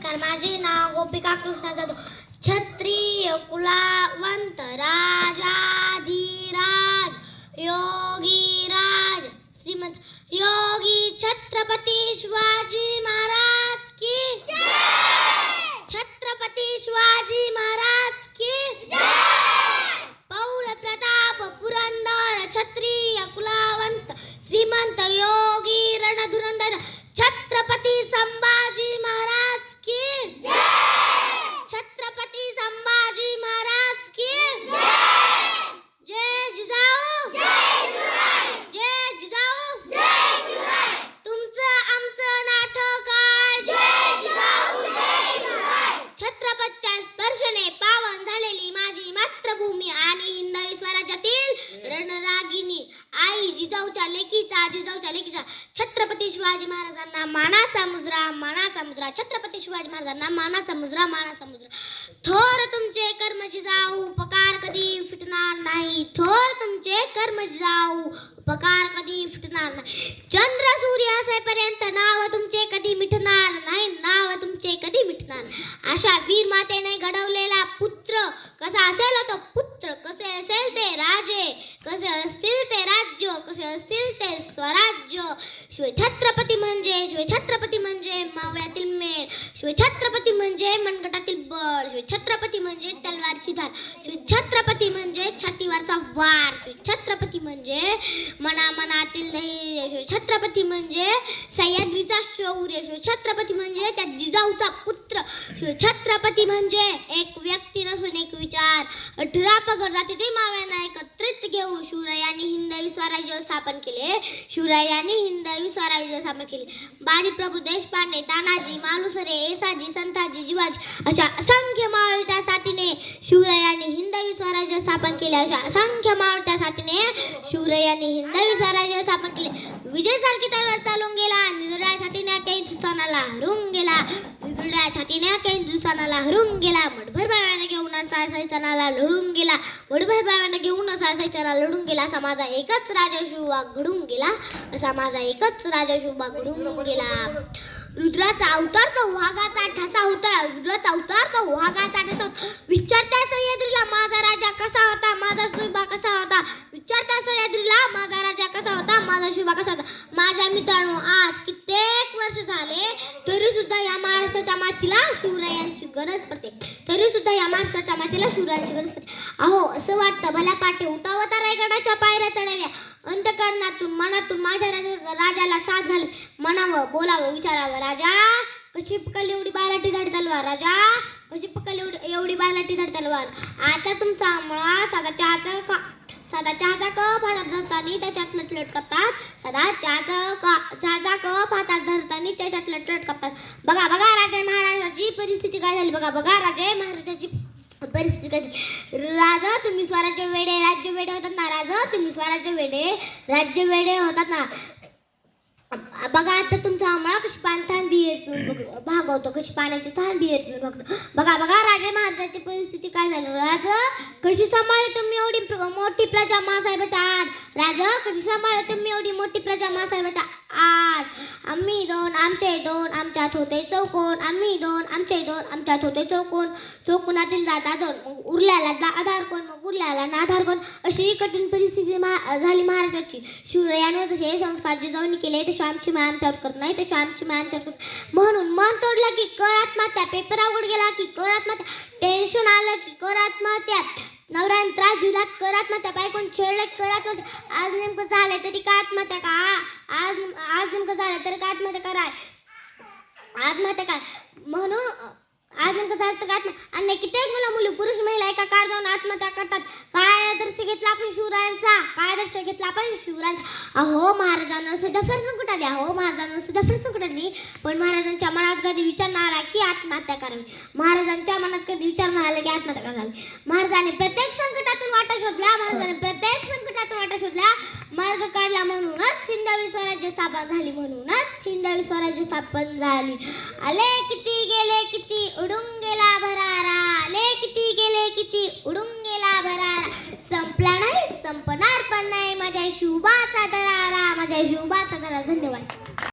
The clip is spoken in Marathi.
नमस्कार, माझे नाव गोपिका कृष्ण जाधव. क्षत्रिय कुलावंत राजाधिराज योगी राज श्रीमंत योगी छत्रपती शिवाजी महाराज की जय. छत्रपती शिवाजी महाराज की जय. पौळ प्रताप पुरंदर क्षत्रिय कुलावंत श्रीमंत योगी रणधुरंधर छत्रपती संभाजी महाराज की जय. छत्रपती संभाजी महाराज की जय. जय जिजाऊ जय शिवराय. जय जिजाऊ जय शिवराय. तुमचं आमचं नातं काय. जय जिजाऊ जय शिवराय. छत्रपतीच्या स्पर्शने पावन झालेली माझी मातृभूमी आणि हिंदवी स्वराज्यातील रणरागिणी आई जिजाऊच्या लेकीचा छत्रपती शिवाजी महाराजांना मानाचा मुजरा छत्रपती शिवाजी महाराजांना मानाचा मुजरा थोर तुमचे कर्म जिजाऊ उपकार कधी फिटणार नाही. थोर तुमचे कर्म जिजाऊ उपकार कधी फिटणार नाही. चंद्र सूर्य असेपर्यंत नाव तुमचे कधी मिटणार नाही. अशा वीर मातेने घडवलेला पुत्र कसा असेल तो पुत्र, कसे असेल ते राजे, कसे असतील ते राज्य, कसे असतील ते स्वराज्य. शिवछत्रपती म्हणजे मावळ्यातील मेळ, शिवछत्रपती म्हणजे मनगटातील बळ, शिवछत्रपती म्हणजे तलवारची धार, शिवछत्रपती म्हणजे छातीवरचा वार, शिवछत्रपती म्हणजे मनामनातील धैर्य, शिवछत्रपती म्हणजे सह्याद्रीचा शौर्य, शिवछत्रपती म्हणजे त्या जिजाऊचा पुत्र, शिवछत्रपती म्हणजे एक व्यक्ती नसून एक विचार. 18 पगड जातीतील मावळ्यांना एकत्रित घेऊन शिवरायांनी हिंदवी स्वराज्य स्थापन केले. बाजी प्रभू देशपांडे, तानाजी मालुसरे, येसाजी, संताजी, जिवाजी अशा असंख्य मावळ्याच्या साथीने शिवरायांनी हिंदवी स्वराज्य स्थापन केले. विजय सारखी तलवार चालून गेला. निधड्या छातीने काही हिंदुस्थानाला हरून गेला. मठभर भावाने घेऊन असायचनाला लढून गेला. असा माझा एकच राजा शिवबा घडून गेला. रुद्राचा अवतार तो वाघाचा ठसा होता. विचारत्या सह्याद्रीला माझा राजा कसा होता, माझा शिवबा कसा होता. माझ्या मित्रांनो, आज कित्येक वर्ष झाले तरी सुद्धा या महाराष्ट्राच्या मातीला शिवरायांची गरज पडते. अहो, असं वाटतं भल्या पाठी उठावता रायगडाच्या पायऱ्या चढाव्या. अंतःकरणातून मनातून माझ्या राजाला साथ झाली. म्हणावं, बोलावं, विचारावं, राजा कशी पकडली एवढी बालाटी धड तलवार. आता तुमचा मुळा साधा चहाचा कप हातात धरताना त्याच्यात लटलट करतात. बघा राजे महाराजाची परिस्थिती काय झाली. राजा तुम्ही स्वराज्य वेडे राज्य वेडे होतात ना. बघा आता तुमचा आम्हाला कशी पाण्याची तहान बिहेर बघतो. बघा राजे महाराजांची परिस्थिती काय झाली. राजा कशी सांभाळली तुम्ही एवढी मोठी प्रजा मासाहेबाच्या आड. आम्ही दोन आमच्यात होते चौकोन. चौकोनातील जाता दोन, मग उरल्याला आधार कोण, नाधार कोण. अशी कठीण परिस्थिती झाली महाराजांची. शिवरायांवर जसे संस्कार जिजाऊंनी केले तसे आमची माय आमच्यावर करत नाही. म्हणून मन तोडलं की कर आत्महत्या. पेपर अवघड गेला की कर आत्महत्या. टेन्शन आलं की कर आत्महत्या. नवऱ्याने त्रास दिला कर आत्महत्या. बायकोन छेडलं की कर आत्महत्या. आज नेमकं झालंय तरी का आत्महत्या का. आज नेमकं झालं तरी का आत्महत्या करा. म्हणून आज नेमकं झालं तर आणि कित्येक मुली पुरुष महिला एका कारणावरून आत्महत्या करतात. काय आदर्श घेतला आपण शिवरायांचा. अहो, महाराजांना सुद्धा फार संकट आली. पण महाराजांच्या मनात कधी विचार नाही आला की आत्महत्या करावी. महाराजांनी प्रत्येक संकटातून वाटा शोधल्या. मार्ग काढला. म्हणूनच हिंदवी स्वराज्य स्थापन झाली. आले किती गेले किती उडून गेला भरारा. संपला नाही, संपणार पण नाही माझ्या शिवबाचा दरारा. धन्यवाद.